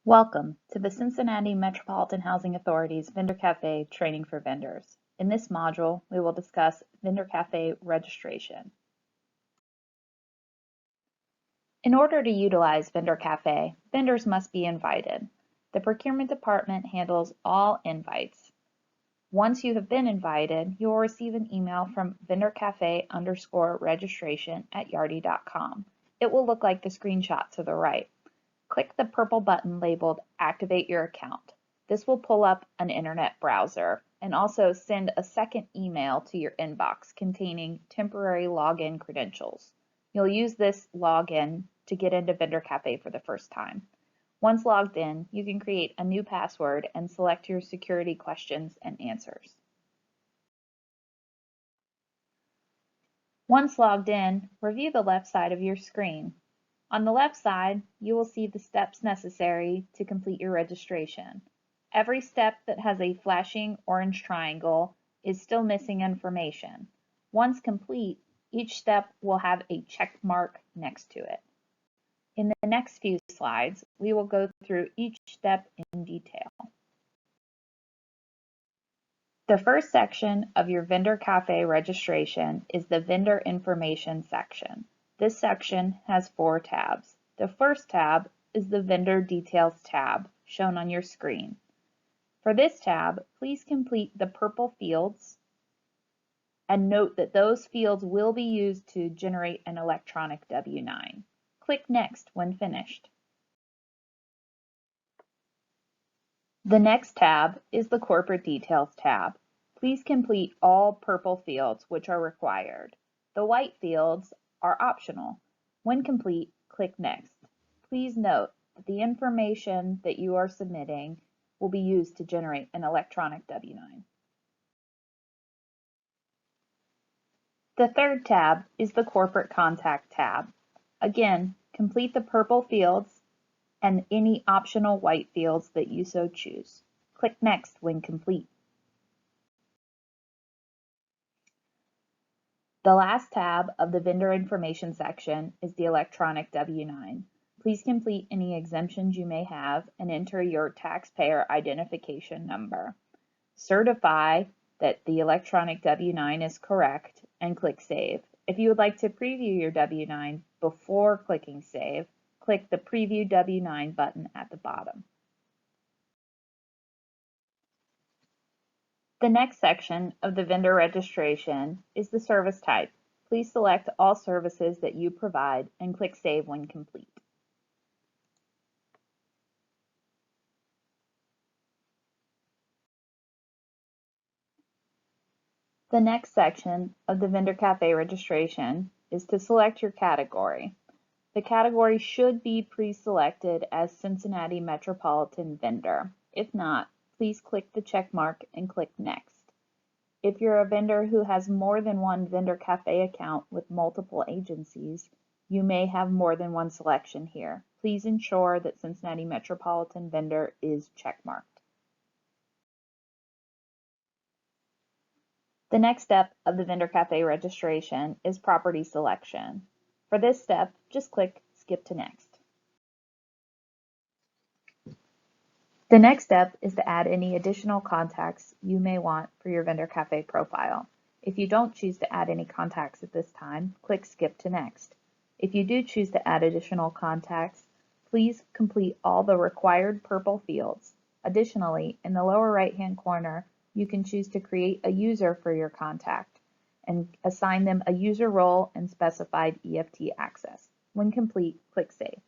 Welcome to the Cincinnati Metropolitan Housing Authority's Vendor Cafe Training for Vendors. In this module, we will discuss Vendor Cafe registration. In order to utilize Vendor Cafe, vendors must be invited. The procurement department handles all invites. Once you have been invited, you will receive an email from vendorcafe_registration@yardi.com. It will look like the screenshot to the right. Click the purple button labeled Activate Your Account. This will pull up an internet browser and also send a second email to your inbox containing temporary login credentials. You'll use this login to get into Vendor Cafe for the first time. Once logged in, you can create a new password and select your security questions and answers. Once logged in, review the left side of your screen. On the left side, you will see the steps necessary to complete your registration. Every step that has a flashing orange triangle is still missing information. Once complete, each step will have a check mark next to it. In the next few slides, we will go through each step in detail. The first section of your Vendor Cafe registration is the Vendor Information section. This section has 4 tabs. The first tab is the Vendor Details tab, shown on your screen. For this tab, please complete the purple fields and note that those fields will be used to generate an electronic W-9. Click Next when finished. The next tab is the Corporate Details tab. Please complete all purple fields which are required. The white fields are optional. When complete, click Next. Please note that the information that you are submitting will be used to generate an electronic W-9. The third tab is the Corporate Contact tab. Again, complete the purple fields and any optional white fields that you so choose. Click Next when complete. The last tab of the Vendor Information section is the Electronic W-9. Please complete any exemptions you may have and enter your taxpayer identification number. Certify that the electronic W-9 is correct and click Save. If you would like to preview your W-9 before clicking Save, click the Preview W-9 button at the bottom. The next section of the vendor registration is the service type. Please select all services that you provide and click Save when complete. The next section of the Vendor Cafe registration is to select your category. The category should be pre-selected as Cincinnati Metropolitan Vendor. If not, please click the check mark and click Next. If you're a vendor who has more than one Vendor Cafe account with multiple agencies, you may have more than one selection here. Please ensure that Cincinnati Metropolitan Vendor is checkmarked. The next step of the Vendor Cafe registration is property selection. For this step, just click Skip to Next. The next step is to add any additional contacts you may want for your Vendor Cafe profile. If you don't choose to add any contacts at this time, click Skip to Next. If you do choose to add additional contacts, please complete all the required purple fields. Additionally, in the lower right-hand corner, you can choose to create a user for your contact and assign them a user role and specified EFT access. When complete, click Save.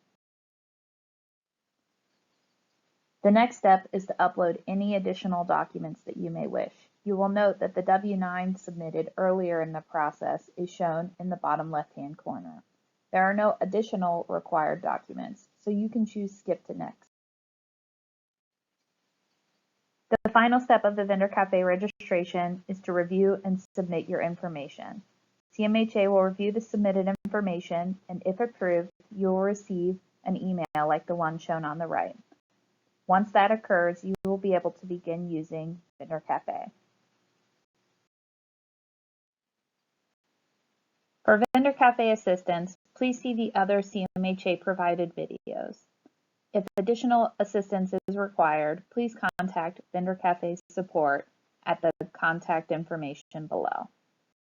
The next step is to upload any additional documents that you may wish. You will note that the W-9 submitted earlier in the process is shown in the bottom left-hand corner. There are no additional required documents, so you can choose Skip to Next. The final step of the Vendor Cafe registration is to review and submit your information. CMHA will review the submitted information, and if approved, you will receive an email like the one shown on the right. Once that occurs, you will be able to begin using Vendor Cafe. For Vendor Cafe assistance, please see the other CMHA provided videos. If additional assistance is required, please contact Vendor Cafe support at the contact information below.